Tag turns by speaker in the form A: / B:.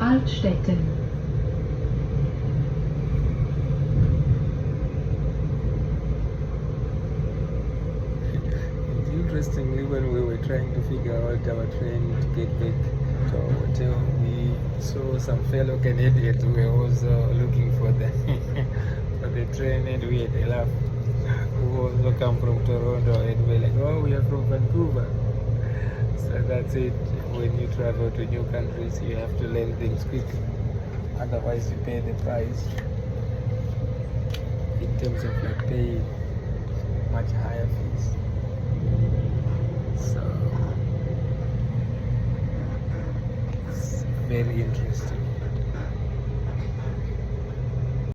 A: Altstetten.
B: Interestingly, when we were trying to figure out our train to get back to our hotel, we saw some fellow Canadians who were also looking for the for the train, and we had a laugh. Who also come from Toronto, and we're like, oh, we are from Vancouver. So that's it. When you travel to new countries, you have to learn things quick. Otherwise, you pay the price in terms of like paying much higher fees. So it's very interesting.